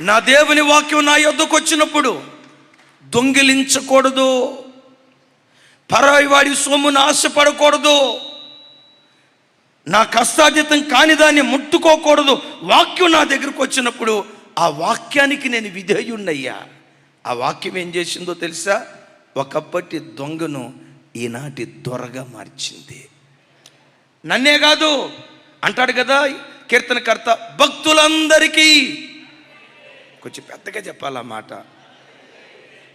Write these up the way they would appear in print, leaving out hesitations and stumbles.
నా దేవుని వాక్యం నా యొద్దకు వచ్చినప్పుడు దొంగిలించకూడదు, పరాయి వాడి సొమ్మును ఆశపడకూడదు, నా కష్టార్జితం కాని దాన్ని ముట్టుకోకూడదు. వాక్యం నా దగ్గరకు వచ్చినప్పుడు ఆ వాక్యానికి నేను విధేయున్నయ్యా. ఆ వాక్యం ఏం చేసిందో తెలుసా? ఒకప్పటి దొంగను ఈనాటి దొరగా మార్చింది. నన్నే కాదు అంటాడు కదా కీర్తనకర్త, భక్తులందరికీ, కొంచెం పెద్దగా చెప్పాలా మాట,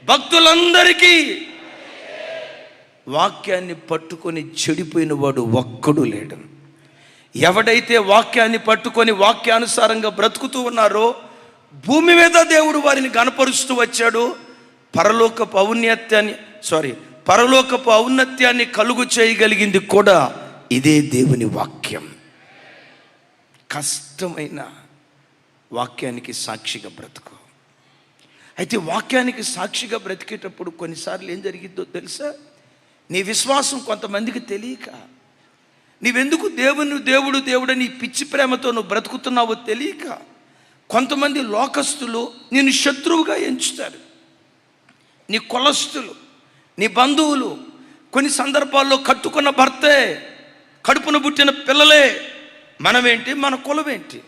భక్తులందరికీ. వాక్యాన్ని పట్టుకొని చెడిపోయిన వాడు ఒక్కడు లేడు. ఎవడైతే వాక్యాన్ని పట్టుకొని వాక్యానుసారంగా బ్రతుకుతూ ఉన్నారో భూమి మీద దేవుడు వారిని గణపరుస్తూ వచ్చాడు. పరలోకపు ఔన్నత్యాన్ని కలుగు చేయగలిగింది కూడా ఇదే దేవుని వాక్యం. కష్టమైన వాక్యానికి సాక్షిగా బ్రతుకు. అయితే వాక్యానికి సాక్షిగా బ్రతికేటప్పుడు కొన్నిసార్లు ఏం జరిగిద్దో తెలుసా? నీ విశ్వాసం కొంతమందికి తెలియక, నీవెందుకు దేవుడని పిచ్చి ప్రేమతో నువ్వు బ్రతుకుతున్నావో తెలియక కొంతమంది లోకస్తులు నిన్ను శత్రువుగా ఎంచుతారు. నీ కులస్తులు, నీ బంధువులు, కొన్ని సందర్భాల్లో కట్టుకున్న భర్తే, కడుపున పుట్టిన పిల్లలే. మనమేంటి, మన కులమేంటి,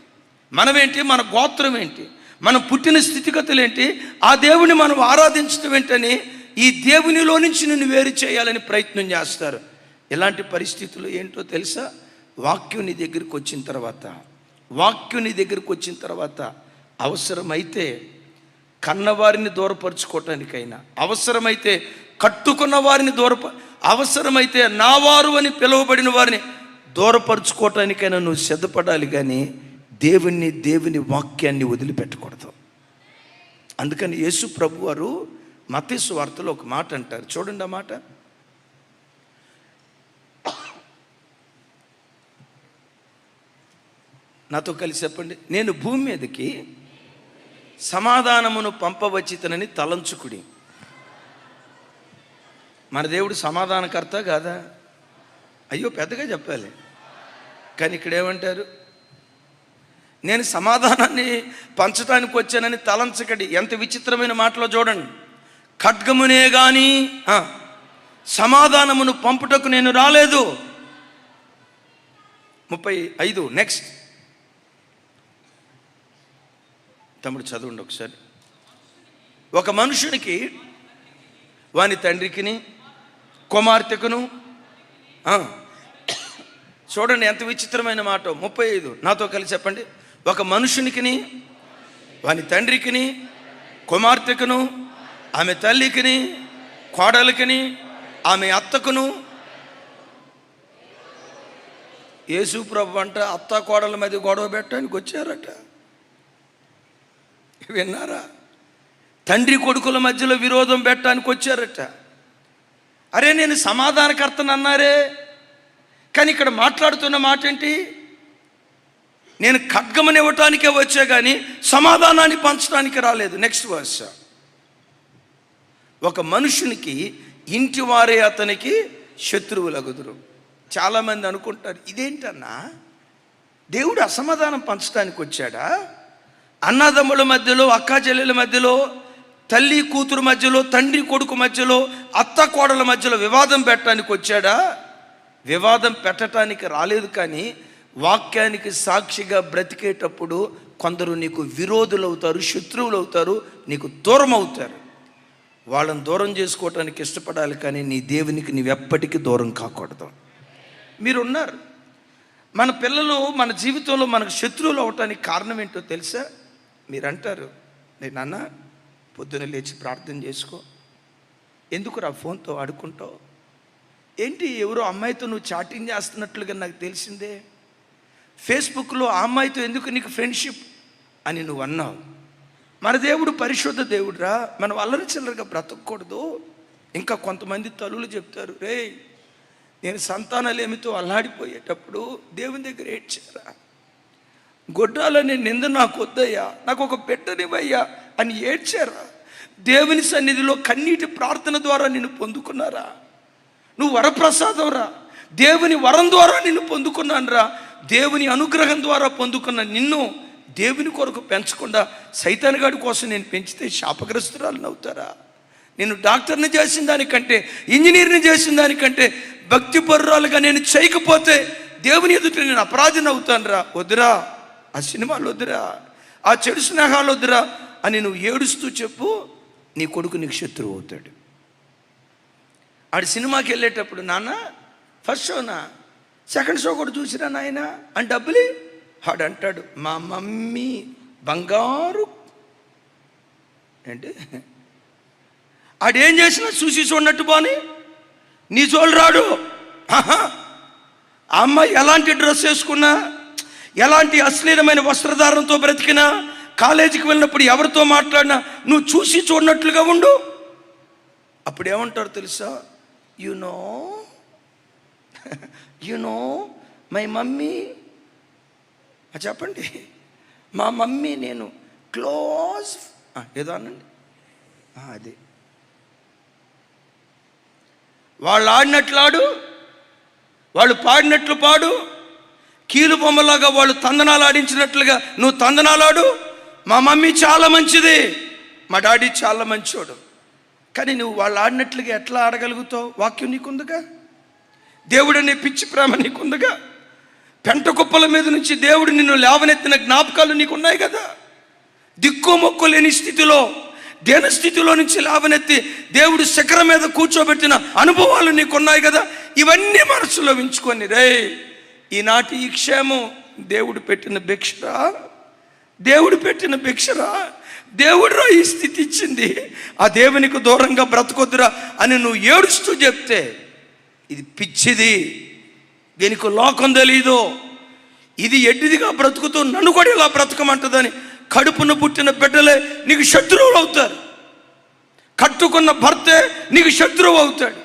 మనమేంటి, మన గోత్రం ఏంటి, మనం పుట్టిన స్థితిగతులు ఏంటి, ఆ దేవుని మనం ఆరాధించడం ఏంటని ఈ దేవునిలో నుంచి నిన్ను వేరు చేయాలని ప్రయత్నం చేస్తారు. ఇలాంటి పరిస్థితులు ఏంటో తెలుసా? వాక్యం నీ దగ్గరికి వచ్చిన తర్వాత అవసరమైతే కన్నవారిని దూరపరుచుకోవటానికైనా, అవసరమైతే కట్టుకున్న వారిని అవసరమైతే నా వారు అని పిలువబడిన వారిని దూరపరుచుకోవటానికైనా నువ్వు సిద్ధపడాలి. కానీ దేవుని వాక్యాన్ని వదిలిపెట్టకూడదు. అందుకని యేసు ప్రభు వారు మత్తయి సువార్తలో ఒక మాట అంటారు, చూడండి ఆ మాట. నాతో కలిసి చెప్పండి. నేను భూమి మీదకి సమాధానమును పంపవచ్చితనని తలంచుకుడి. మన దేవుడు సమాధానకర్త కాదా? అయ్యో పెద్దగా చెప్పాలి. కానీ ఇక్కడ ఏమంటారు? నేను సమాధానాన్ని పంచడానికి వచ్చానని తలంచకడి. ఎంత విచిత్రమైన మాటలో చూడండి. ఖడ్గమునే గాని సమాధానమును పంపుటకు నేను రాలేదు. 35 నెక్స్ట్ తమ్ముడు చదవండి ఒకసారి. ఒక మనుషునికి వాని తండ్రికిని కుమార్తెకును, చూడండి ఎంత విచిత్రమైన మాట. 35 నాతో కలిసి చెప్పండి. ఒక మనుషునికిని వాని తండ్రికిని కుమార్తెకును, ఆమె తల్లికిని, కోడలికిని, ఆమె అత్తకును. యేసు ప్రభు అంట అత్త కోడల మధ్య గొడవ పెట్టడానికి వచ్చారట. విన్నారా? తండ్రి కొడుకుల మధ్యలో విరోధం పెట్టడానికి వచ్చారట. అరే నేను సమాధానకర్తను అన్నారే, కానీ ఇక్కడ మాట్లాడుతున్న మాట ఏంటి? నేను ఖడ్గమని ఇవ్వటానికే వచ్చా కానీ సమాధానాన్ని పంచడానికి రాలేదు. Next verse. ఒక మనుషునికి ఇంటి వారే అతనికి శత్రువులగుదురు. చాలామంది అనుకుంటారు, ఇదేంటన్నా దేవుడు అసమాధానం పంచడానికి వచ్చాడా? అన్నదమ్ముల మధ్యలో, అక్కా చెల్లెల మధ్యలో, తల్లి కూతురు మధ్యలో, తండ్రి కొడుకు మధ్యలో, అత్త కోడల మధ్యలో వివాదం పెట్టడానికి వచ్చాడా? వివాదం పెట్టడానికి రాలేదు. కానీ వాక్యానికి సాక్షిగా బ్రతికేటప్పుడు కొందరు నీకు విరోధులు అవుతారు, శత్రువులు అవుతారు, నీకు దూరం అవుతారు. వాళ్ళని దూరం చేసుకోవటానికి ఇష్టపడాలి, కానీ నీ దేవునికి నీవెప్పటికీ దూరం కాకూడదు. మీరున్నారు. మన పిల్లలు మన జీవితంలో మనకు శత్రువులు అవటానికి కారణం ఏంటో తెలుసా? మీరంటారు, నాన్న పొద్దున లేచి ప్రార్థన చేసుకో, ఎందుకు ఫోన్తో ఆడుకుంటావు ఏంటి? ఎవరో అమ్మాయితో నువ్వు చాటింగ్ చేస్తున్నట్లుగా నాకు తెలిసిందే. ఫేస్బుక్లో ఆ అమ్మాయితో ఎందుకు నీకు ఫ్రెండ్షిప్ అని నువ్వు అన్నావు. మన దేవుడు పరిశుద్ధ దేవుడురా, మనం అల్లరి చిల్లరగా బ్రతకూడదు. ఇంకా కొంతమంది తల్లులు చెప్తారు, రే నేను సంతానలేమితో అల్లాడిపోయేటప్పుడు దేవుని దగ్గర ఏడ్చారా, గొడ్రాలనే నింద నాకు వద్దయ్యా, నాకు ఒక పెట్టనివయ్యా అని ఏడ్చారా? దేవుని సన్నిధిలో కన్నీటి ప్రార్థన ద్వారా నిన్ను పొందుకున్నారా? నువ్వు వరప్రసాదం రా, దేవుని వరం ద్వారా నిన్ను పొందుకున్నాను రా. దేవుని అనుగ్రహం ద్వారా పొందుకున్న నిన్ను దేవుని కొరకు పెంచకుండా సైతాన్ గాడి కోసం నేను పెంచితే శాపగ్రస్తురాలను అవుతారా? నేను డాక్టర్ని చేసిన దానికంటే, ఇంజనీర్ని చేసిన దానికంటే భక్తిపరురాలుగా నేను చేయకపోతే దేవుని ఎదుట నేను అపరాధిని అవుతాను రా. వద్దురా, ఆ సినిమాలు వద్దురా, ఆ చెడు స్నేహాలు వద్దురా అని నువ్వు ఏడుస్తూ చెప్పు. నీ కొడుకు నీకు శత్రువు అవుతాడు. ఆడి సినిమాకి వెళ్ళేటప్పుడు, నాన్న ఫస్ట్ షోనా, సెకండ్ షో కూడా చూసిరా నాయన అని డబ్బులు ఆడు అంటాడు, మా మమ్మీ బంగారు ఏంటి, ఆడేం చేసినా చూసి చూడనట్టు పోని నీ జోలు రాడు. ఆ అమ్మాయి ఎలాంటి డ్రెస్ వేసుకున్నా, ఎలాంటి అశ్లీలమైన వస్త్రధారణతో బ్రతికినా, కాలేజీకి వెళ్ళినప్పుడు ఎవరితో మాట్లాడినా నువ్వు చూసి చూడనట్లుగా ఉండు. అప్పుడు ఏమంటారు తెలుసా? You know my mummy. చెప్పండి, మా మమ్మీ నేను క్లోజ్ ఏదో అనండి. అదే వాళ్ళు ఆడినట్లు ఆడు, వాళ్ళు పాడినట్లు పాడు, కీలు బొమ్మలాగా వాళ్ళు తందనాలు ఆడించినట్లుగా నువ్వు తందనాలాడు. మా మమ్మీ చాలా మంచిది, మా డాడీ చాలా మంచోడు. కానీ నువ్వు వాళ్ళు ఆడినట్లుగా ఎట్లా ఆడగలుగుతావు? వాక్యం నీకుందిగా, దేవుడు అనే పిచ్చి ప్రేమ నీకుందిగా, పెంట కుప్పల మీద నుంచి దేవుడు నిన్ను లేవనెత్తిన జ్ఞాపకాలు నీకున్నాయి కదా. దిక్కు మొక్కు లేని స్థితిలో, దేన స్థితిలో నుంచి లేవనెత్తి దేవుడు శిఖరం మీద కూర్చోబెట్టిన అనుభవాలు నీకున్నాయి కదా. ఇవన్నీ మనసులో ఉంచుకొని, రే ఈనాటి ఈ క్షేమం దేవుడు పెట్టిన భిక్షరా, దేవుడు పెట్టిన భిక్షరా, దేవుడురా ఈ స్థితి ఇచ్చింది, ఆ దేవునికి దూరంగా బ్రతకొద్దురా అని నువ్వు ఏడుస్తూ చెప్తే, ఇది పిచ్చిది, దీనికి లోకం తెలీదు, ఇది ఎడ్డిదిగా బ్రతుకుతూ నన్ను కూడా ఇలా బ్రతకమంటదని కడుపును పుట్టిన బిడ్డలే నీకు శత్రువులు అవుతారు. కట్టుకున్న భర్తే నీకు శత్రువు అవుతాడు.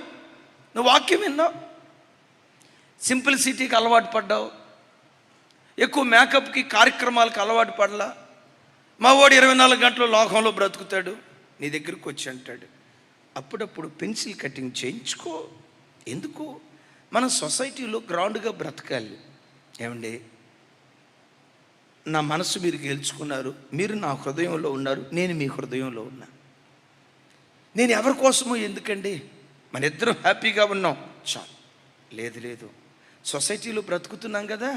నువ్వు వాక్యం విన్నావు, సింప్లిసిటీకి అలవాటు పడ్డావు, ఎక్కువ మేకప్కి కార్యక్రమాలకు అలవాటు పడలా. మా వాడు 24 గంటలు లోకంలో బ్రతుకుతాడు, నీ దగ్గరికి వచ్చి అంటాడు, అప్పుడప్పుడు పెన్సిల్ కటింగ్ చేయించుకో. ఎందుకు? మన సొసైటీలో గ్రౌండ్గా బ్రతకాలి. ఏమండి, నా మనసు మీరు గెలుచుకున్నారు, మీరు నా హృదయంలో ఉన్నారు, నేను మీ హృదయంలో ఉన్నా. నేను ఎవరి కోసమో ఎందుకండి, మన ఇద్దరం హ్యాపీగా ఉన్నాం చాలు. లేదు, సొసైటీలో బ్రతుకుతున్నాం కదా,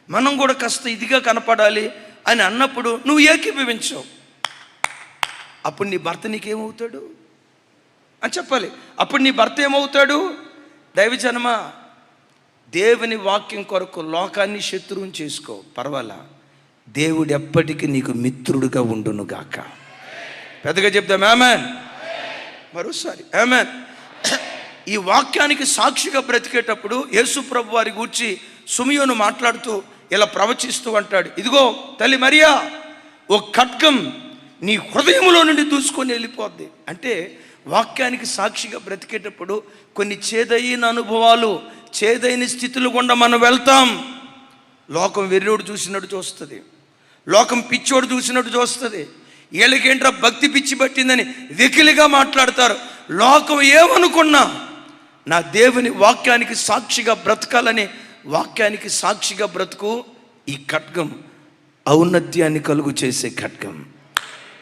మనం కూడా కాస్త ఇదిగా కనపడాలి అని అన్నప్పుడు నువ్వు ఏకీభవించవు. అప్పుడు నీ భర్త నీకేమవుతాడు అని చెప్పాలి. అప్పుడు నీ భర్త ఏమవుతాడు? దైవజనమ, దేవుని వాక్యం కొరకు లోకాన్ని శత్రువుని చేసుకో, పర్వాలా, దేవుడు ఎప్పటికీ నీకు మిత్రుడుగా ఉండును గాక. పెద్దగా చెప్తాం ఆమేన్. మరోసారి ఆమేన్. ఈ వాక్యానికి సాక్షిగా బ్రతికేటప్పుడు యేసు ప్రభు వారి గూర్చి సుమియోను మాట్లాడుతూ ఇలా ప్రవచిస్తూ అంటాడు, ఇదిగో తల్లి మరియా, ఓ ఖడ్గం నీ హృదయంలో నుండి దూసుకొని వెళ్ళిపోద్ది. అంటే వాక్యానికి సాక్షిగా బ్రతికేటప్పుడు కొన్ని చేదైన అనుభవాలు, చేదైన స్థితులు గుండా మనం వెళ్తాం. లోకం వెర్రోడు చూసినట్టు చూస్తుంది, లోకం పిచ్చోడు చూసినట్టు చూస్తుంది. వీళ్ళకేంట్రా భక్తి పిచ్చి పట్టిందని వెకిలిగా మాట్లాడతారు. లోకం ఏమనుకున్నా నా దేవుని వాక్యానికి సాక్షిగా బ్రతకాలని, వాక్యానికి సాక్షిగా బ్రతుకు. ఈ ఖడ్గం ఔన్నత్యాన్ని కలుగు చేసే ఖడ్గం.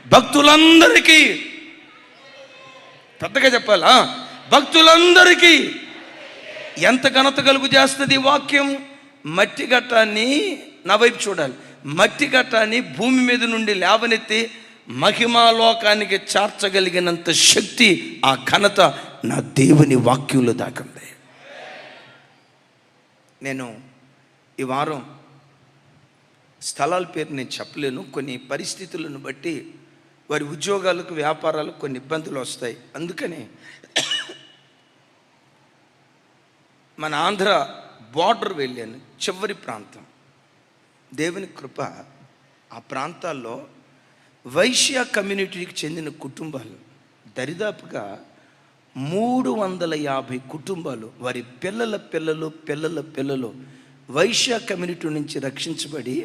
భక్తులందరికీ, పెద్దగా చెప్పాలా, భక్తులందరికీ ఎంత ఘనత కలుగు చేస్తుంది ఈ వాక్యం. మట్టి ఘట్టాన్ని, నా వైపు చూడాలి, మట్టి ఘట్టాన్ని భూమి మీద నుండి లేవనెత్తి మహిమాలోకానికి చేర్చగలిగినంత శక్తి, ఆ ఘనత నా దేవుని వాక్యంలో దాకుంది. నేను ఈ వారం స్థలాల పేరు నేను చెప్పలేను, కొన్ని పరిస్థితులను బట్టి వారి ఉద్యోగాలకు, వ్యాపారాలకు కొన్ని ఇబ్బందులు వస్తాయి. అందుకని మన ఆంధ్ర బార్డర్ వెళ్ళాను, చివరి ప్రాంతం. దేవుని కృప, ఆ ప్రాంతాల్లో వైశ్య కమ్యూనిటీకి చెందిన కుటుంబాలు దరిదాపుగా 350 కుటుంబాలు, వారి పిల్లల పిల్లలు వైశ్య కమ్యూనిటీ నుంచి రక్షించబడి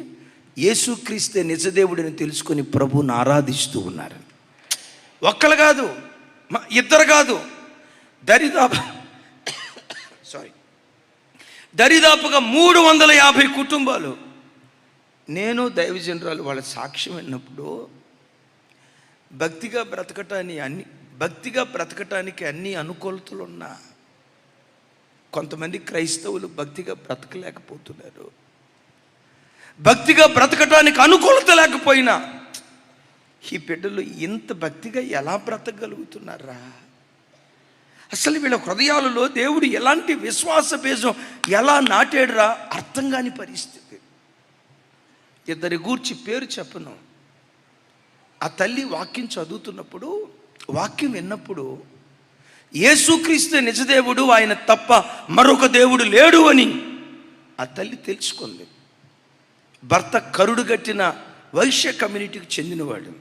యేసుక్రీస్తే నిజదేవుడిని తెలుసుకొని ప్రభువుని ఆరాధిస్తూ ఉన్నారు. ఒక్కరు కాదు, ఇద్దరు కాదు, దరిదాపుగా 350 కుటుంబాలు నేను దైవజనరాలు వాళ్ళ సాక్ష్యం విన్నప్పుడు భక్తిగా బ్రతకటానికి అన్ని అనుకూలతలు ఉన్నా కొంతమంది క్రైస్తవులు భక్తిగా బ్రతకలేకపోతున్నారు. భక్తిగా బ్రతకటానికి అనుకూలత లేకపోయినా ఈ బిడ్డలు ఇంత భక్తిగా ఎలా బ్రతకగలుగుతున్నారా? అసలు వీళ్ళ హృదయాలలో దేవుడు ఎలాంటి విశ్వాస బీజం ఎలా నాటాడురా అర్థం కాని పరిస్థితి. ఇద్దరి గూర్చి పేరు చెప్పను. ఆ తల్లి వాక్యం చదువుతున్నప్పుడు, వాక్యం విన్నప్పుడు యేసుక్రీస్తు నిజదేవుడు, ఆయన తప్ప మరొక దేవుడు లేడు అని ఆ తల్లి తెలుసుకుంది. భర్త కరుడుగట్టిన వైశ్య కమ్యూనిటీకి చెందినవాడు.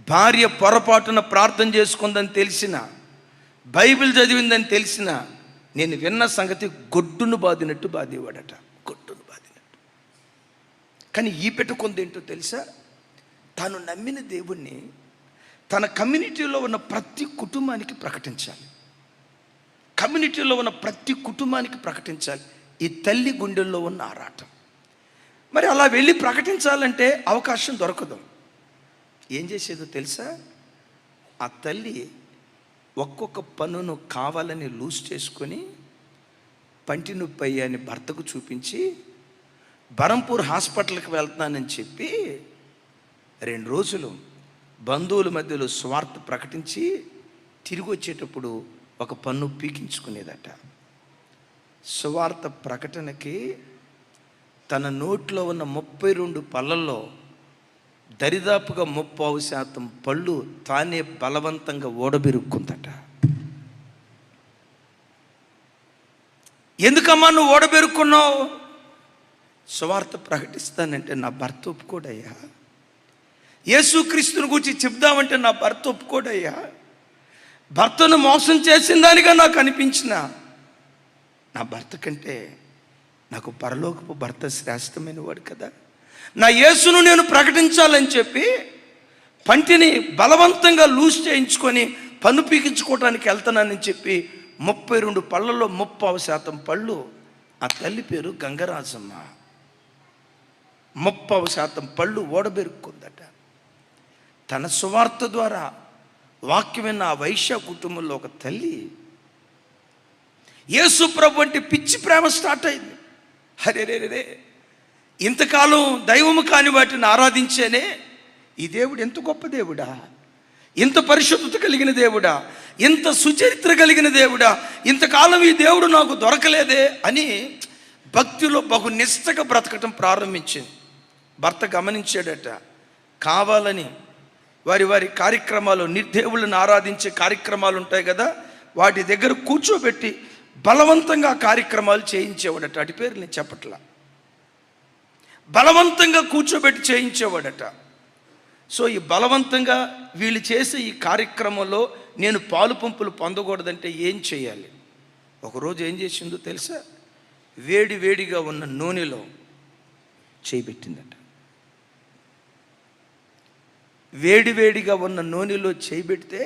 భార్య పొరపాటున ప్రార్థన చేసుకుందని తెలిసిన, బైబిల్ చదివిందని తెలిసిన, నేను విన్న సంగతి గొడ్డును బాదినట్టు బాధేవాడట. గొడ్డును బాదినట్టు. కానీ ఈ పెట్టుకుందేంటో తెలుసా? తాను నమ్మిన దేవుణ్ణి తన కమ్యూనిటీలో ఉన్న ప్రతి కుటుంబానికి ప్రకటించాలి. కమ్యూనిటీలో ఉన్న ప్రతి కుటుంబానికి ప్రకటించాలి. ఈ తల్లి గుండెల్లో ఉన్న ఆరాటం. మరి అలా వెళ్ళి ప్రకటించాలంటే అవకాశం దొరకదు. ఏం చేసేదో తెలుసా? ఆ తల్లి ఒక్కొక్క పన్నును కావాలని లూజ్ చేసుకొని పంటి నొప్పి అయ్యాని భర్తకు చూపించి బరంపూర్ హాస్పిటల్కి వెళ్తున్నానని చెప్పి 2 రోజులు బంధువుల మధ్యలో స్వార్థ ప్రకటించి తిరిగి వచ్చేటప్పుడు ఒక పన్ను పీకించుకునేదట. స్వార్థ ప్రకటనకి తన నోట్లో ఉన్న 32 పళ్ళల్లో దరిదాపుగా 30% పళ్ళు తానే బలవంతంగా ఓడబెరుక్కుందట. ఎందుకమ్మా నువ్వు ఓడబెరుక్కున్నావు? స్వార్థ ప్రకటిస్తానంటే నా భర్త ఒప్పుకోడయ్యా. యేసుక్రీస్తుని గురించి చెప్దామంటే నా భర్త ఒప్పుకోడయ్యా. భర్తను మోసం చేసిన దానిగా నాకు అనిపించిన నా భర్త కంటే నాకు పరలోకపు భర్త శ్రేష్టమైన వాడు కదా. నా యేసును నేను ప్రకటించాలని చెప్పి పంటిని బలవంతంగా లూజ్ చేయించుకొని పన్ను పీకించుకోవడానికి వెళ్తున్నానని చెప్పి 32 పళ్ళల్లో 30% పళ్ళు. ఆ తల్లి పేరు గంగరాజమ్మ. 30% పళ్ళు ఓడబెరుక్కుందట. తన సువార్త ద్వారా వాక్యమైన ఆ వైశ్య కుటుంబంలో ఒక తల్లి యేసు ప్రభు అంటే పిచ్చి ప్రేమ స్టార్ట్ అయింది. హరే ఇంతకాలం దైవము కాని వాటిని ఆరాధించేనే ఈ దేవుడు ఎంత గొప్ప దేవుడా, ఇంత పరిశుద్ధత కలిగిన దేవుడా, ఇంత సుచరిత్ర కలిగిన దేవుడా, ఇంతకాలం ఈ దేవుడు నాకు దొరకలేదే అని భక్తిలో బహు నిష్టగా బ్రతకటం ప్రారంభించింది. భర్త గమనించాడట. కావాలని వారి కార్యక్రమాలు, నిర్దేవులను ఆరాధించే కార్యక్రమాలు ఉంటాయి కదా, వాటి దగ్గర కూర్చోబెట్టి బలవంతంగా కార్యక్రమాలు చేయించేవాడట. అటు పేరు నేను చెప్పట్లా. బలవంతంగా కూర్చోబెట్టి చేయించేవాడట. సో ఈ బలవంతంగా వీళ్ళు చేసే ఈ కార్యక్రమంలో నేను పాలు పంపులు పొందకూడదంటే ఏం చేయాలి? ఒకరోజు ఏం చేసిందో తెలుసా? వేడిగా ఉన్న నూనెలో చేయబెట్టిందట. వేడిగా ఉన్న నూనెలో చేయబెడితే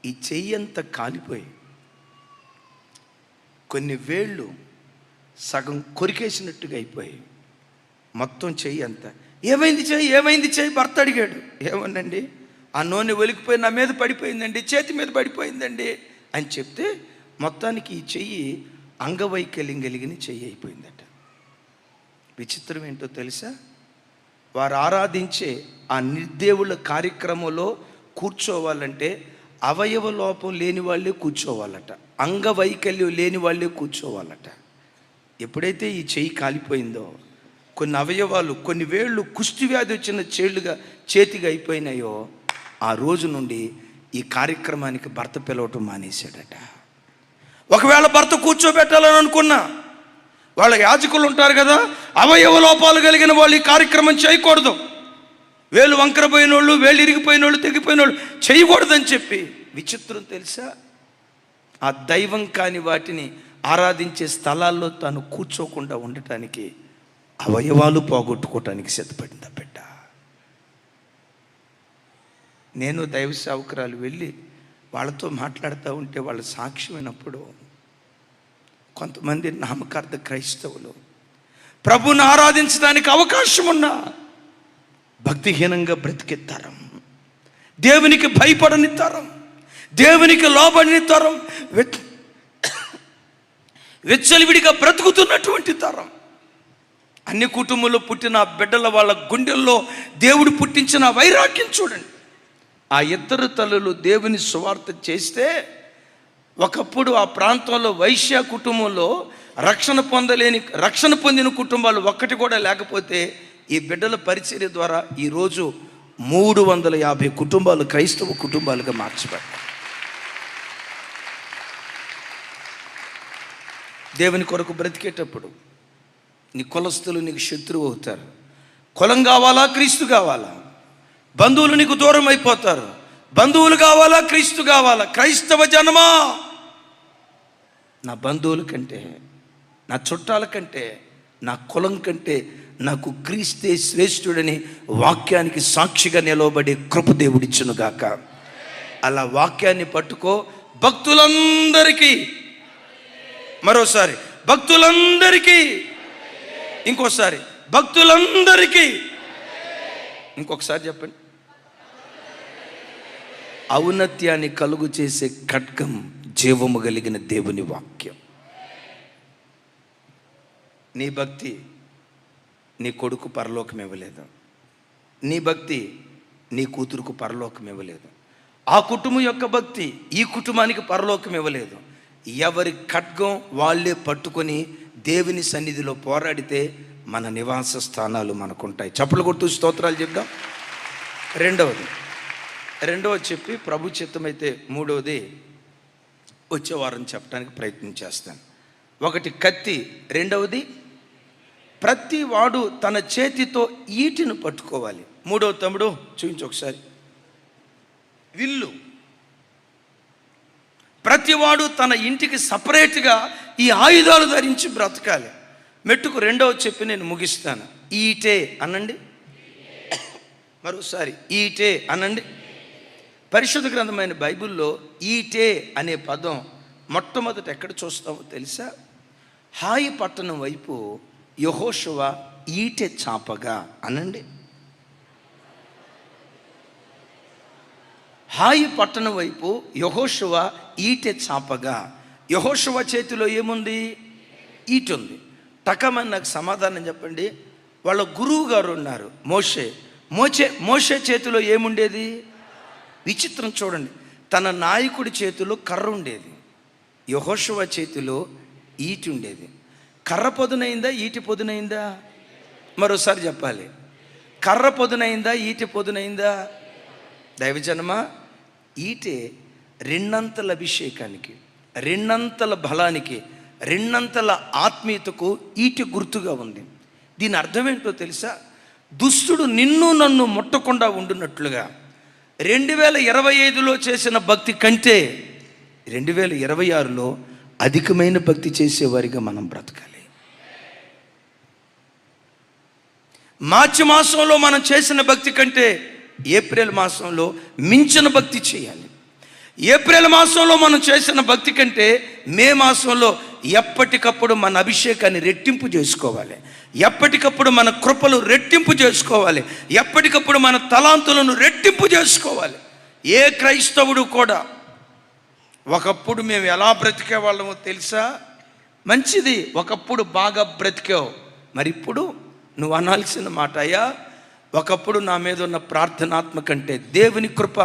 ఈ చెయ్యంతా కాలిపోయి కొన్ని వేళ్ళు సగం కొరికేసినట్టుగా అయిపోయి మొత్తం చెయ్యి అంతా. ఏమైంది చెయ్యి భర్త అడిగాడు. ఏమనండి, ఆ నూనె ఒలికిపోయి నా మీద పడిపోయిందండి, చేతి మీద పడిపోయిందండి అని చెప్తే మొత్తానికి ఈ చెయ్యి అంగవైకల్యం కలిగిన చెయ్యి అయిపోయిందట. విచిత్రం ఏంటో తెలుసా? వారు ఆరాధించే ఆ నిర్దేవుల కార్యక్రమంలో కూర్చోవాలంటే అవయవ లోపం లేని వాళ్ళే కూర్చోవాలట, అంగవైకల్యం లేని వాళ్ళే కూర్చోవాలట. ఎప్పుడైతే ఈ చెయ్యి కాలిపోయిందో కొన్ని అవయవాలు, కొన్ని వేళ్ళు కుష్టి వ్యాధి వచ్చిన చేతిగా అయిపోయినాయో ఆ రోజు నుండి ఈ కార్యక్రమానికి భర్త పిలవటం మానేశాడట. ఒకవేళ భర్త కూర్చోబెట్టాలని అనుకున్నా, వాళ్ళ యాజకులు ఉంటారు కదా, అవయవ లోపాలు కలిగిన వాళ్ళు ఈ కార్యక్రమం చేయకూడదు, వేలు వంకరపోయిన వాళ్ళు, వేళ్ళు ఇరిగిపోయిన వాళ్ళు, తెగిపోయిన వాళ్ళు చేయకూడదని చెప్పి. విచిత్రం తెలుసా? ఆ దైవం కాని వాటిని ఆరాధించే స్థలాల్లో తాను కూర్చోకుండా ఉండటానికి అవయవాలు పోగొట్టుకోవటానికి సిద్ధపడింది ఆ బిడ్డ. నేను దైవ సేవకురాలు వెళ్ళి వాళ్ళతో మాట్లాడుతూ ఉంటే వాళ్ళ సాక్ష్యమైనప్పుడు కొంతమంది నామకార్థ క్రైస్తవులు ప్రభుని ఆరాధించడానికి అవకాశం ఉన్నా భక్తిహీనంగా బ్రతికే తరం, దేవునికి భయపడని తరం, దేవునికి లోబడని తరం, వెచ్చలివిడిగా బ్రతుకుతున్నటువంటి తరం. అన్ని కుటుంబంలో పుట్టిన బిడ్డల వాళ్ళ గుండెల్లో దేవుడు పుట్టించిన వైరాగ్యం చూడండి. ఆ ఇద్దరు తల్లులు దేవుని సువార్త చేస్తే ఒకప్పుడు ఆ ప్రాంతంలో వైశ్య కుటుంబంలో రక్షణ పొందిన కుటుంబాలు ఒక్కటి కూడా లేకపోతే ఈ బిడ్డల పరిచర్య ద్వారా ఈరోజు 350 కుటుంబాలు క్రైస్తవ కుటుంబాలుగా మార్చబడ్డాయి. దేవుని కొరకు బ్రతికేటప్పుడు నీ కులస్తులు నీకు శత్రువు అవుతారు. కులం కావాలా, క్రీస్తు కావాలా? బంధువులు నీకు దూరం అయిపోతారు. బంధువులు కావాలా, క్రీస్తు కావాలా? క్రైస్తవ జనమా, నా బంధువుల కంటే, నా చుట్టాల కంటే, నా కులం కంటే నాకు క్రీస్తే శ్రేష్ఠుడని వాక్యానికి సాక్షిగా నిలవబడే కృప దేవుడిచ్చునుగాక. అలా వాక్యాన్ని పట్టుకో. భక్తులందరికీ, మరోసారి భక్తులందరికీ, ఇంకోసారి భక్తులందరికీ, ఇంకొకసారి చెప్పండి. ఔన్నత్యాన్ని కలుగు చేసే ఖడ్గం జీవము కలిగిన దేవుని వాక్యం. నీ భక్తి నీ కొడుకు పరలోకం ఇవ్వలేదు, నీ భక్తి నీ కూతురుకు పరలోకం ఇవ్వలేదు, ఆ కుటుంబం యొక్క భక్తి ఈ కుటుంబానికి పరలోకం ఇవ్వలేదు. ఎవరి ఖడ్గం వాళ్ళే పట్టుకొని దేవుని సన్నిధిలో పోరాడితే మన నివాస స్థానాలు మనకుంటాయి. చప్పలు కొడుతూ స్తోత్రాలు చెప్దాం. రెండవది చెప్పి ప్రభు చిత్తమైతే మూడవది వచ్చే వారం చెప్పడానికి ప్రయత్నం చేస్తాను. ఒకటి కత్తి, రెండవది ప్రతి వాడు తన చేతితో ఈటిని పట్టుకోవాలి. మూడవ తమ్ముడు చూపించు ఒకసారి. విల్లు. ప్రతివాడు తన ఇంటికి సపరేట్గా ఈ ఆయుధాలు ధరించి బ్రతకాలి. మెట్టుకు రెండవ చెప్పి నేను ముగిస్తాను. ఈటే అనండి, మరోసారి ఈటే అనండి. పరిశుద్ధ గ్రంథమైన బైబిల్లో ఈటే అనే పదం మొట్టమొదట ఎక్కడ చూస్తామో తెలుసా? హాయి పట్టణం వైపు యెహోషువ ఈటె చాపగా అనండి. హాయి పట్టణం వైపు యెహోషువ ఈటె చాపగా. యెహోషువ చేతిలో ఏముంది? ఈటె ఉంది. టకమని నాకు సమాధానం చెప్పండి. వాళ్ళ గురువు గారు ఉన్నారు మోషే చేతిలో ఏముండేది? విచిత్రం చూడండి, తన నాయకుడి చేతిలో కర్ర ఉండేది, యెహోషువ చేతిలో ఈటి ఉండేది. కర్ర పొదునైందా, ఈటి పొదునైందా? మరోసారి చెప్పాలి. కర్ర పొదునైందా, ఈటి పొదునైందా? దైవజనమా, ఈటే రెండంతల అభిషేకానికి, రెండంతల బలానికి, రెండంతల ఆత్మీయతకు ఈటి గుర్తుగా ఉంది. దీని అర్థం ఏంటో తెలుసా? దుష్టుడు నిన్ను నన్ను ముట్టకుండా ఉండున్నట్లుగా 2025లో చేసిన భక్తి కంటే 2026లో అధికమైన భక్తి చేసేవారిగా మనం బ్రతకాలి. మార్చి మాసంలో మనం చేసిన భక్తి కంటే ఏప్రిల్ మాసంలో మించిన భక్తి చేయాలి. ఏప్రిల్ మాసంలో మనం చేసిన భక్తి కంటే మే మాసంలో ఎప్పటికప్పుడు మన అభిషేకాన్ని రెట్టింపు చేసుకోవాలి. ఎప్పటికప్పుడు మన కృపలు రెట్టింపు చేసుకోవాలి. ఎప్పటికప్పుడు మన తలాంతులను రెట్టింపు చేసుకోవాలి. ఏ క్రైస్తవుడు కూడా ఒకప్పుడు మేము ఎలా బ్రతికే వాళ్ళమో తెలుసా? మంచిది, ఒకప్పుడు బాగా బ్రతికావు, మరి ఇప్పుడు నువ్వు అనాల్సిన మాట, అయ్యా ఒకప్పుడు నా మీద ఉన్న ప్రార్థనాత్మ కంటే దేవుని కృప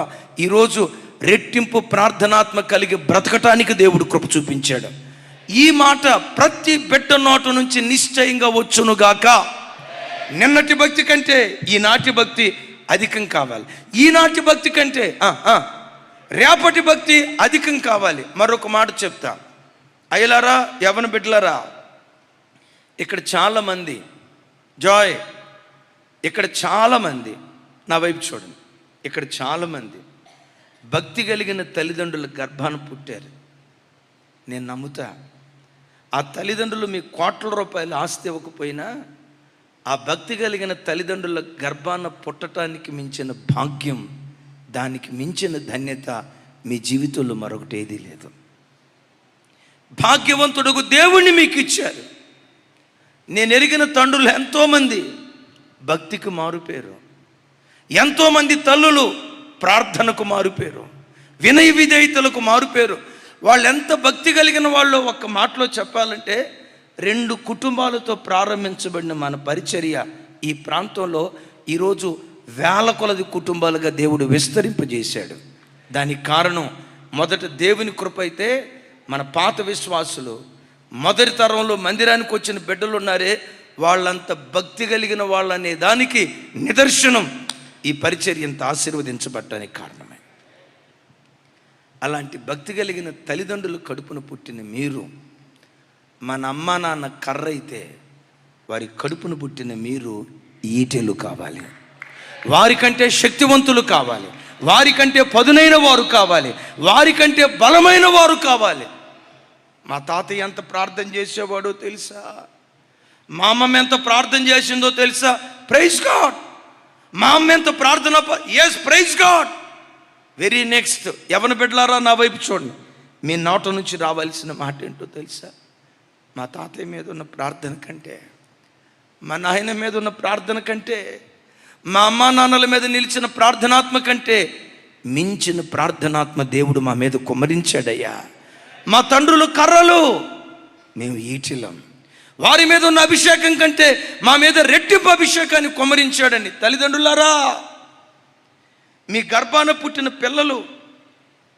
ఈరోజు రెట్టింపు ప్రార్థనాత్మ కలిగి బ్రతకటానికి దేవుడు కృప చూపించాడు. ఈ మాట ప్రతి బిడ్డ నోట నుంచి నిశ్చయంగా వచ్చునుగాక. నిన్నటి భక్తి కంటే ఈనాటి భక్తి అధికం కావాలి. ఈనాటి భక్తి కంటే రేపటి భక్తి అధికం కావాలి. మరొక మాట చెప్తా, అయ్యలారా, యవ్వన బిడ్డలారా, ఇక్కడ చాలామంది జాయ్, ఇక్కడ చాలామంది నా వైపు చూడండి, ఇక్కడ చాలామంది భక్తి కలిగిన తల్లిదండ్రుల గర్భాన పుట్టారు. నేను నమ్ముతా, ఆ తల్లిదండ్రులు మీ కోట్ల రూపాయలు ఆస్తి ఇవ్వకపోయినా ఆ భక్తి కలిగిన తల్లిదండ్రుల గర్భాన పుట్టడానికి మించిన భాగ్యం, దానికి మించిన ధన్యత మీ జీవితంలో మరొకటి ఏదీ లేదు. భాగ్యవంతుడుకు దేవుణ్ణి మీకు ఇచ్చారు. నేను ఎరిగిన తండ్రులు ఎంతోమంది భక్తికి మారుపేరు, ఎంతోమంది తల్లులు ప్రార్థనకు మారుపేరు, వినయ విధేయతలకు మారుపేరు. వాళ్ళు ఎంత భక్తి కలిగిన వాళ్ళు ఒక్క మాటలో చెప్పాలంటే 2 కుటుంబాలతో ప్రారంభించబడిన మన పరిచర్య ఈ ప్రాంతంలో ఈరోజు వేల కొలది కుటుంబాలుగా దేవుడు విస్తరింపజేశాడు. దానికి కారణం మొదట దేవుని కృప అయితే, మన పాత విశ్వాసులు మొదటి తరంలో మందిరానికి వచ్చిన బిడ్డలు ఉన్నారే, వాళ్ళంత భక్తి కలిగిన వాళ్ళనే దానికి నిదర్శనం ఈ పరిచర్య ఇంత ఆశీర్వదించబడటానికి కారణమే. అలాంటి భక్తి కలిగిన తల్లిదండ్రులు కడుపున పుట్టిన మీరు, మన అమ్మ నాన్న కర్ర అయితే వారి కడుపున పుట్టిన మీరు ఈటెలు కావాలి, వారికంటే శక్తివంతులు కావాలి, వారికంటే పదునైన వారు కావాలి, వారికంటే బలమైన వారు కావాలి. మా తాతయ్య ఎంత ప్రార్థన చేసేవాడో తెలుసా? మా అమ్మమ్మ ఎంత ప్రార్థన చేసిందో తెలుసా? Praise God. మా అమ్మ ఎంత ప్రార్థన, yes praise God. Very next యవన బిడ్డలారా నా వైపు చూడండి, మీ నోట నుంచి రావాల్సిన మాట ఏంటో తెలుసా? మా తాతయ్య మీద ఉన్న ప్రార్థన కంటే, మా నాయన మీద ఉన్న ప్రార్థన కంటే, మా అమ్మా నాన్నల మీద నిలిచిన ప్రార్థనాత్మ కంటే మించిన ప్రార్థనాత్మ దేవుడు మా మీద కుమ్మరించాడయ్యా. మా తండ్రులు కర్రలు, మేము ఈటిలం. వారి మీద ఉన్న అభిషేకం కంటే మా మీద రెట్టింపు అభిషేకాన్ని కుమ్మరించాడని. తల్లిదండ్రులారా, మీ గర్భాన పుట్టిన పిల్లలు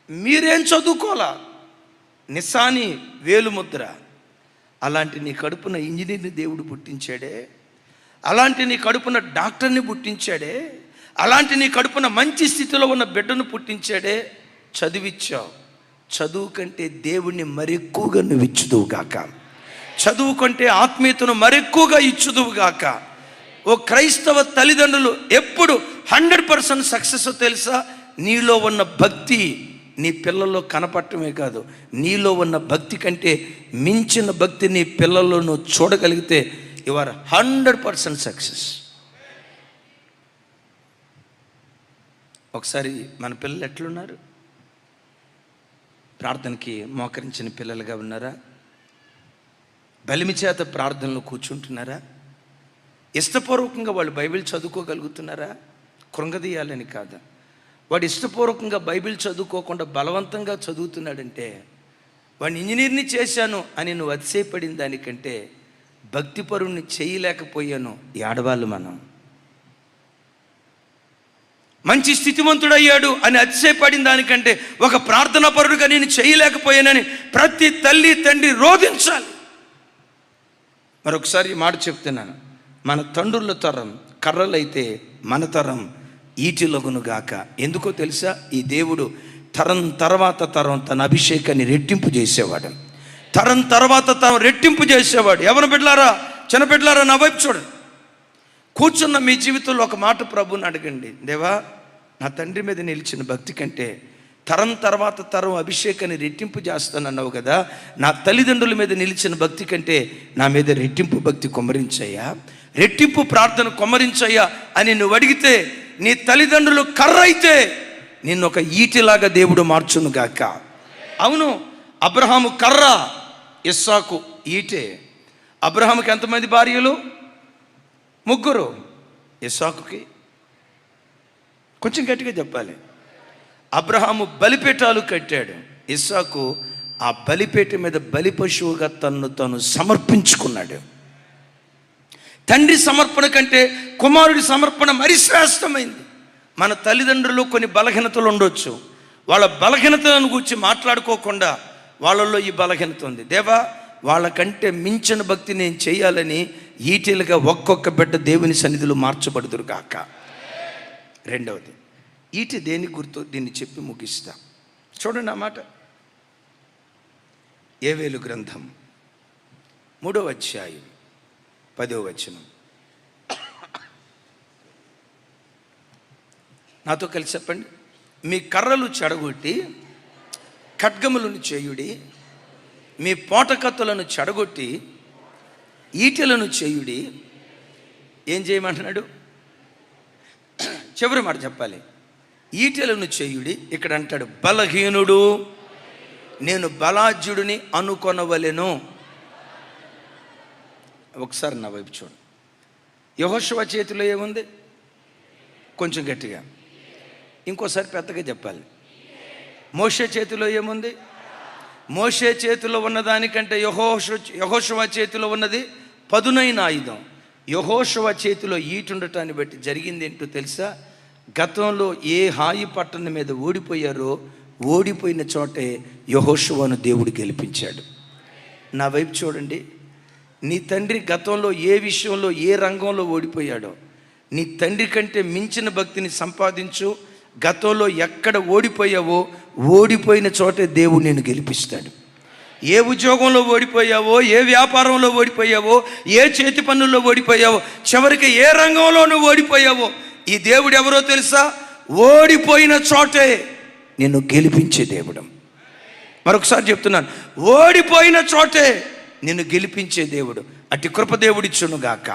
మీరేం చదువుకోవాలా? నిశాని వేలుముద్ర. అలాంటి నీ కడుపున ఇంజనీర్ని దేవుడు పుట్టించాడే, అలాంటి నీ కడుపున డాక్టర్ని పుట్టించాడే, అలాంటి నీ కడుపున మంచి స్థితిలో ఉన్న బిడ్డను పుట్టించాడే. చదివిచ్చావు. చదువు కంటే దేవుణ్ణి మరెక్కువగా నువ్వు ఇచ్చుదువుగాక. చదువు కంటే ఆత్మీయతను మరెక్కువగా ఇచ్చుదువుగాక. ఓ క్రైస్తవ తల్లిదండ్రులు ఎప్పుడు 100% సక్సెస్ తెలుసా? నీలో ఉన్న భక్తి నీ పిల్లల్లో కనపడటమే కాదు, నీలో ఉన్న భక్తి కంటే మించిన భక్తి నీ పిల్లల్లో నువ్వు చూడగలిగితే యు ఆర్ 100% సక్సెస్. ఒకసారి మన పిల్లలు ఎట్లున్నారు? ప్రార్థనకి మోకరించిన పిల్లలుగా ఉన్నారా? బలిమి చేత ప్రార్థనలో కూర్చుంటున్నారా? ఇష్టపూర్వకంగా వాళ్ళు బైబిల్ చదువుకోగలుగుతున్నారా? కృంగదీయాలని కాదు, వాడు ఇష్టపూర్వకంగా బైబిల్ చదువుకోకుండా బలవంతంగా చదువుతున్నాడంటే, వాడిని ఇంజనీర్ని చేశాను అని నువ్వు అతిశయపడిన దానికంటే భక్తిపరుణ్ణి చేయలేకపోయాను ఈ ఆడవాళ్ళు. మనం మంచి స్థితివంతుడయ్యాడు అని అతిశయపడిన దానికంటే ఒక ప్రార్థనా పరుడుగా నేను చేయలేకపోయానని ప్రతి తల్లి తండ్రి రోధించాలి. మరొకసారి ఈ మాట చెప్తున్నాను, మన తండ్రుల తరం కర్రలైతే మన తరం ఈటిలగునుగాక. ఎందుకో తెలుసా? ఈ దేవుడు తరం తర్వాత తరం తన అభిషేకాన్ని రెట్టింపు చేసేవాడు. తరం తర్వాత తరం రెట్టింపు చేసేవాడు. ఎవరు బిడ్డలారా, చిన్న బిడ్డలారా నా వైపు చూడండి. కూర్చున్న మీ జీవితంలో ఒక మాట ప్రభుని అడగండి, దేవా నా తండ్రి మీద నిలిచిన భక్తి కంటే తరం తర్వాత తరం అభిషేకాన్ని రెట్టింపు చేస్తానన్నావు కదా, నా తల్లిదండ్రుల మీద నిలిచిన భక్తి కంటే నా మీద రెట్టింపు భక్తి కొమ్మరించయ్యా, రెట్టింపు ప్రార్థన కొమ్మరించయ్యా అని నువ్వు అడిగితే, నీ తల్లిదండ్రులు కర్ర అయితే నిన్ను ఒక ఈటిలాగా దేవుడు మార్చును గాక. అవును, అబ్రహాము కర్ర, ఇస్సాకు ఈటే. అబ్రహాముకి ఎంతమంది భార్యలు? 3. ఇస్సాకుకి కొంచెం గట్టిగా చెప్పాలి. అబ్రహాము బలిపీఠాలు కట్టాడు, ఇస్సాకు ఆ బలిపీఠ మీద బలి పశువుగా తను సమర్పించుకున్నాడు. తండ్రి సమర్పణ కంటే కుమారుడి సమర్పణ మరి శ్రేష్టమైంది. మన తల్లిదండ్రులు కొన్ని బలహీనతలు ఉండొచ్చు, వాళ్ళ బలహీనతలను గురించి మాట్లాడుకోకుండా వాళ్ళల్లో ఈ బలహీనత ఉంది, దేవా వాళ్ళకంటే మించిన భక్తి నేను చేయాలని ఈటెలుగా ఒక్కొక్క బిడ్డ దేవుని సన్నిధిలో మార్చబడుదురు కాక. రెండవది, ఈటి దేని గుర్తు? దీన్ని చెప్పి ముగిస్తా. చూడండి ఆ మాట. యోవేలు గ్రంథం 3వ అధ్యాయం 10వ వచనం. నాతో కలిసి చెప్పండి. మీ కర్రలు చెడగొట్టి ఖడ్గములను చేయుడి, మీ పోటకత్తులను చెడగొట్టి ఈటెలను చేయుడి. ఏం చేయమంటున్నాడు? చివరి మాట చెప్పాలి. ఈటెలను చేయుడి. ఇక్కడ అంటాడు, బలహీనుడు నేను బలాజ్యుడిని అనుకొనవలెను. ఒకసారి నా వైపు చూడండి. యెహోషువ చేతిలో ఏముంది? కొంచెం గట్టిగా, ఇంకోసారి పెద్దగా చెప్పాలి. మోషే చేతిలో ఏముంది? మోషే చేతిలో ఉన్నదానికంటే యెహోషువ చేతిలో ఉన్నది పదునైన ఆయుధం. యెహోషువ చేతిలో ఈటుండటాన్ని బట్టి జరిగింది ఏంటో తెలుసా? గతంలో ఏ హాయి పట్టణం మీద ఓడిపోయారో ఓడిపోయిన చోటే యెహోషువను దేవుడు గెలిపించాడు. నా వైపు చూడండి. నీ తండ్రి గతంలో ఏ విషయంలో ఏ రంగంలో ఓడిపోయాడో నీ తండ్రి కంటే మించిన భక్తిని సంపాదించు. గతంలో ఎక్కడ ఓడిపోయావో ఓడిపోయిన చోటే దేవుడు నేను గెలిపిస్తాడు. ఏ ఉద్యోగంలో ఓడిపోయావో, ఏ వ్యాపారంలో ఓడిపోయావో, ఏ చేతి పనుల్లో ఓడిపోయావో, చివరికి ఏ రంగంలో నువ్వు ఓడిపోయావో, ఈ దేవుడు ఎవరో తెలుసా? ఓడిపోయిన చోటే నిన్ను గెలిపించే దేవుడు. మరొకసారి చెప్తున్నాను, ఓడిపోయిన చోటే నిన్ను గెలిపించే దేవుడు. అట్టి కృపదేవుడిచ్చును గాక.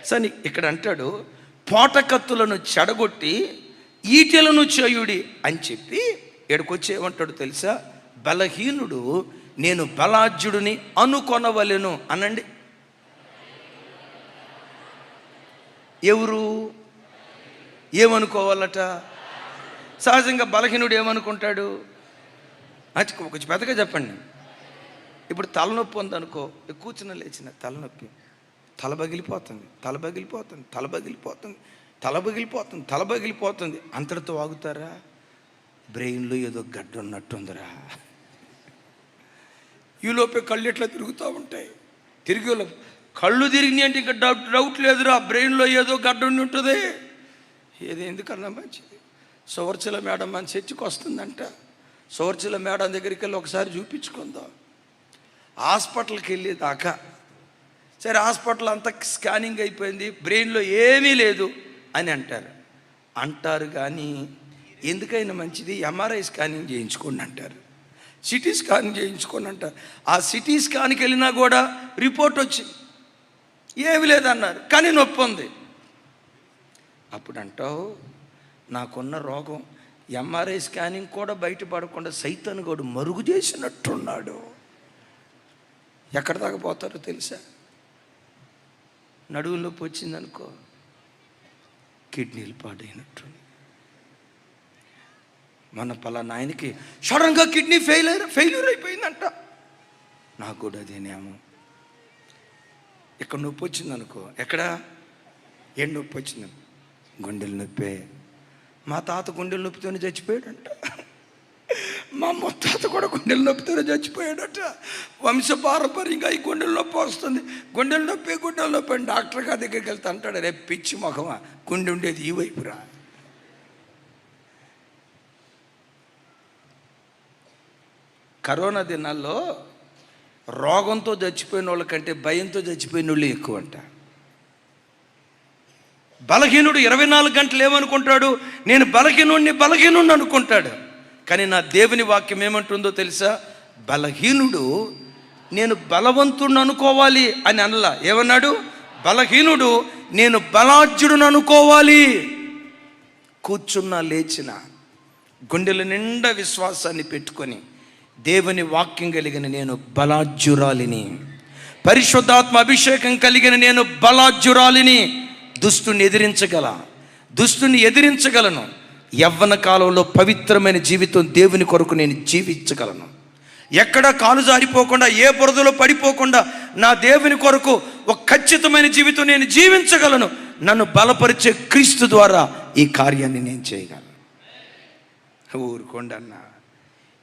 సని ఇక్కడ అంటాడు, పోటకత్తులను చెడగొట్టి ఈటెలను చేయుడి అని చెప్పి ఎక్కడికొచ్చి ఏమంటాడు తెలుసా? బలహీనుడు నేను బలాజ్యుడిని అనుకొనవలెను అనండి. ఎవరు ఏమనుకోవాలట? సహజంగా బలహీనుడు ఏమనుకుంటాడు? కొంచెం పెద్దగా చెప్పండి. ఇప్పుడు తలనొప్పి ఉందనుకో, కూర్చున్న లేచిన తలనొప్పి, తల పగిలిపోతుంది. అంతటితో ఆగుతారా? బ్రెయిన్లో ఏదో గడ్డ ఉన్నట్టుందిరా. ఈలోపే కళ్ళు ఎట్లా తిరుగుతూ ఉంటాయి. కళ్ళు తిరిగినాయి అంటే ఇంకా డౌట్ లేదురా, బ్రెయిన్లో ఏదో గడ్డ ఉండి ఉంటుంది. ఏది ఎందుకన్నా మంచిది. సోవర్చిల మేడం మన చర్చికి వస్తుందంట. సోవర్చిల మేడం దగ్గరికి వెళ్ళి ఒకసారి చూపించుకుందాం. హాస్పిటల్కి వెళ్ళేదాకా సరే, హాస్పిటల్ అంతా స్కానింగ్ అయిపోయింది, బ్రెయిన్లో ఏమీ లేదు అని అంటారు. కానీ ఎందుకైనా మంచిది ఎంఆర్ఐ స్కానింగ్ చేయించుకోండి అంటారు, సిటీ స్కానింగ్ చేయించుకోండి అంటారు. ఆ సిటీ స్కాన్కి వెళ్ళినా కూడా రిపోర్ట్ వచ్చి ఏమి లేదన్నారు, కానీ నొప్పి ఉంది. అప్పుడు అంటావు, నాకున్న రోగం ఎంఆర్ఐ స్కానింగ్ కూడా బయటపడకుండా సైతాను గోడు మరుగు చేసినట్టున్నాడు. ఎక్కడ దాకా పోతారో తెలుసా? నడువు నొప్పి వచ్చిందనుకో, కిడ్నీలు పాడైనట్టు. మన పలానా ఆయనకి సడన్గా కిడ్నీ ఫెయిల్యూర్ అయిపోయిందంట. నాకు కూడా అదేనేమో. ఇక్కడ నొప్పి వచ్చిందనుకో, ఏం నొప్పి వచ్చింది? గుండెల నొప్పే. మా తాత గుండెల నొప్పితోనే చచ్చిపోయాడంట. మా ముత్తాత కూడా గుండెల నొప్పితోనే చచ్చిపోయాడట. వంశపారంపర్యంగా ఈ గుండెల నొప్పి వస్తుంది. గుండెల నొప్పి అని డాక్టర్ గారి దగ్గరికి వెళ్తే అంటాడు, రేపు పిచ్చి మొహమా, గుండె ఉండేది ఈ వైపురా. కరోనా దినాల్లో రోగంతో చచ్చిపోయిన వాళ్ళకంటే భయంతో చచ్చిపోయిన వాళ్ళు ఎక్కువ అంట. బలహీనుడు 24 గంటలు ఏమనుకుంటాడు? నేను బలహీనుడిని అనుకుంటాడు. కానీ నా దేవుని వాక్యం ఏమంటుందో తెలుసా? బలహీనుడు నేను బలవంతుడిని అనుకోవాలి అని అనలా. ఏమన్నాడు? బలహీనుడు నేను బలాజ్యుడిని అనుకోవాలి. కూర్చున్నా లేచిన గుండెల నిండా విశ్వాసాన్ని పెట్టుకొని దేవుని వాక్యం కలిగిన నేను బలాజ్యురాలిని, పరిశుద్ధాత్మ అభిషేకం కలిగిన నేను బలాజ్యురాలిని, దుష్టుని ఎదిరించగలను. యవ్వన కాలంలో పవిత్రమైన జీవితం దేవుని కొరకు నేను జీవించగలను. ఎక్కడ కాలు జారిపోకుండా, ఏ బురదలో పడిపోకుండా నా దేవుని కొరకు ఒక ఖచ్చితమైన జీవితం నేను జీవించగలను. నన్ను బలపరిచే క్రీస్తు ద్వారా ఈ కార్యాన్ని నేను చేయగలను. ఊరుకోండి అన్న,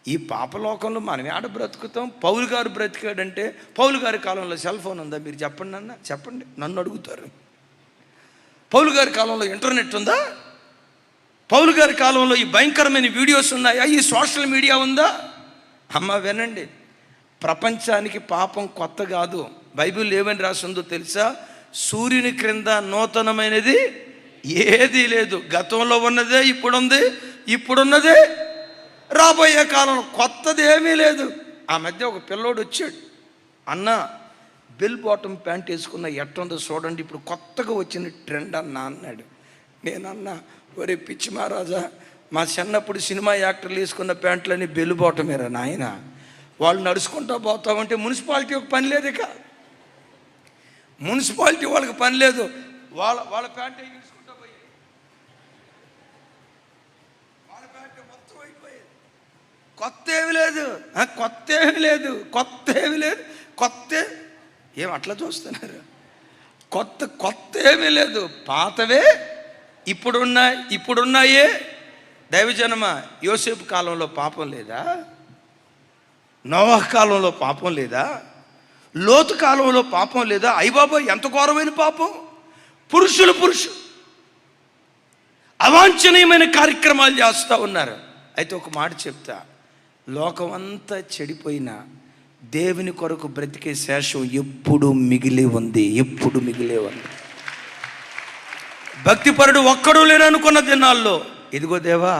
ఈ పాపలోకంలో మనం ఆడ బ్రతుకుతాం. పౌలు గారు బ్రతికాడంటే, పౌలు గారి కాలంలో సెల్ ఫోన్ ఉందా? మీరు చెప్పండి అన్న, చెప్పండి. నన్ను అడుగుతారు. పౌలు గారి కాలంలో ఇంటర్నెట్ ఉందా? పౌలు గారి కాలంలో ఈ భయంకరమైన వీడియోస్ ఉన్నాయా? ఈ సోషల్ మీడియా ఉందా? అమ్మ వినండి, ప్రపంచానికి పాపం కొత్త కాదు. బైబిల్ ఏమని రాసిందో తెలుసా? సూర్యుని క్రింద నూతనమైనది ఏదీ లేదు. గతంలో ఉన్నదే ఇప్పుడున్నదే రాబోయే కాలం, కొత్తది ఏమీ లేదు. ఆ మధ్య ఒక పిల్లోడు వచ్చాడు, అన్న బెల్ బాటమ్ ప్యాంట్ వేసుకున్న ఎట్టుందో చూడండి, ఇప్పుడు కొత్తగా వచ్చిన ట్రెండ్ అన్నాడు. నేనన్నా, ఒరే పిచ్చి మహారాజా, మా చిన్నప్పుడు సినిమా యాక్టర్లు వేసుకున్న ప్యాంట్లని బెల్ బాటమేరా నాయన. వాళ్ళు నడుచుకుంటూ పోతామంటే మున్సిపాలిటీ ఒక పని లేదు. ఇక మున్సిపాలిటీ వాళ్ళకి పని లేదు, వాళ్ళ ప్యాంట్ చూసుకుంటూ పోయి వాళ్ళ ప్యాంట్ మొత్తం అయిపోయేది. కొత్త ఏమి లేదు, కొత్త ఏం అట్లా చూస్తున్నారు? కొత్త ఏమీ లేదు, పాతవే ఇప్పుడున్నాయే. దైవజనమ, యోసేపు కాలంలో పాపం లేదా? నోవహు కాలంలో పాపం లేదా? లోతు కాలంలో పాపం లేదా? అయ్యబాబోయ్, ఎంత ఘోరమైన పాపం! పురుషులు అవాంఛనీయమైన కార్యక్రమాలు చేస్తూ ఉన్నారు. అయితే ఒక మాట చెప్తా, లోకం అంతా చెడిపోయినా దేవుని కొరకు బ్రతికే శేషం ఎప్పుడు మిగిలి ఉంది. భక్తిపరుడు ఒక్కడూ లేరనుకున్న దినాల్లో, ఇదిగో దేవా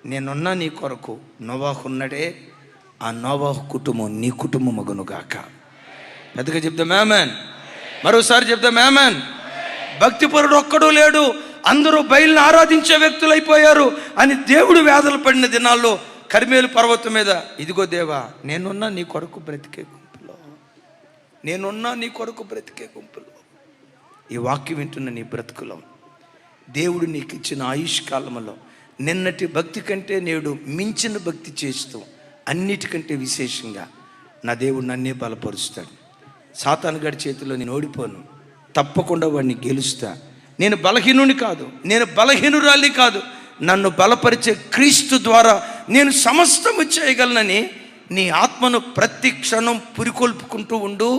నేనున్నా నీ కొరకు. నోవాహు ఉన్నాడే, ఆ నోవాహు కుటుంబం నీ కుటుంబం మగునుగాక. పెద్దగా చెప్దాం ఆమేన్. మరోసారి చెప్దాం ఆమేన్. భక్తిపరుడు ఒక్కడూ లేడు, అందరూ బయలుని ఆరాధించే వ్యక్తులైపోయారు అని దేవుడు వేదలు పడిన దినాల్లో కర్మేలు పర్వతం మీద, ఇదిగో దేవా నేనున్నా నీ కొరకు బ్రతికే గుంపులో. ఈ వాక్యం వింటున్న నీ బ్రతుకులో దేవుడు నీకు ఇచ్చిన ఆయుష్కాలంలో నిన్నటి భక్తి కంటే నేడు మించిన భక్తి చేస్తూ అన్నిటికంటే విశేషంగా నా దేవుడు నన్నే బలపరుస్తాడు. సాతాను గారి చేతిలో నేను ఓడిపోను, తప్పకుండా వాడిని గెలుస్తా. నేను బలహీనుని కాదు, నేను బలహీనురాలి కాదు, నన్ను బలపరిచే క్రీస్తు ద్వారా నేను సమస్తము చేయగలనని నీ ఆత్మను ప్రతి క్షణం పురికొల్పుకుంటూ ఉండు.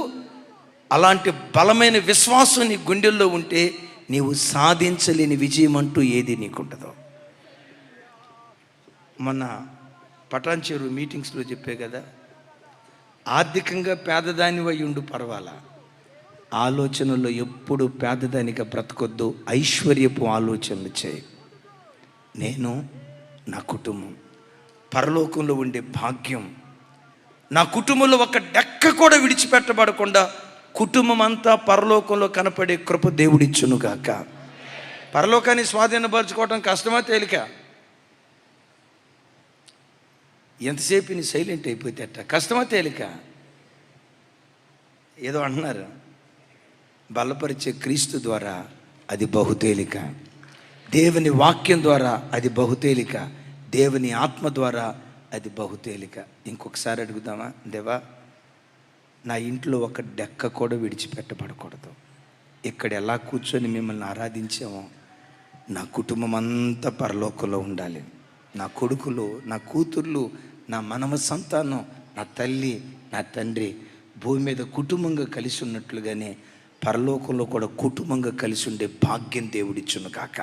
అలాంటి బలమైన విశ్వాసం నీ గుండెల్లో ఉంటే నీవు సాధించలేని విజయం అంటూ ఏది నీకుంటుందో. మొన్న పటాన్చేరు మీటింగ్స్లో చెప్పే కదా, ఆర్థికంగా పేదదానివై ఉండు పర్వాలా, ఆలోచనల్లో ఎప్పుడు పేదదానిగా బ్రతకొద్దు, ఐశ్వర్యపు ఆలోచనలు చేయి. నేను, నా కుటుంబం పరలోకంలో ఉండే భాగ్యం, నా కుటుంబంలో ఒక డెక్క కూడా విడిచిపెట్టబడకుండా కుటుంబం అంతా పరలోకంలో కనపడే కృప దేవుడిచ్చునుగాక. పరలోకాన్ని స్వాధీనపరచుకోవటం కష్టమా తేలిక? ఎంతసేపు నీ సైలెంట్ అయిపోతే అట్ట, కష్టమా తేలిక? ఏదో అంటున్నారు, బలపరిచే క్రీస్తు ద్వారా అది బహుతేలిక, దేవుని వాక్యం ద్వారా అది బహుతేలిక, దేవుని ఆత్మ ద్వారా అది బహుతేలిక. ఇంకొకసారి అడుగుదామా, దేవా నా ఇంట్లో ఒక డెక్క కూడా విడిచిపెట్టబడకూడదు. ఇక్కడ ఎలా కూర్చొని మిమ్మల్ని ఆరాధించామో నా కుటుంబం అంతా పరలోకంలో ఉండాలి. నా కొడుకులు, నా కూతుర్లు, నా మనవ సంతానం, నా తల్లి, నా తండ్రి భూమి మీద కుటుంబంగా కలిసి ఉన్నట్లుగానే పరలోకంలో కూడా కుటుంబంగా కలిసి ఉండే భాగ్యం దేవుడిచ్చును కాక.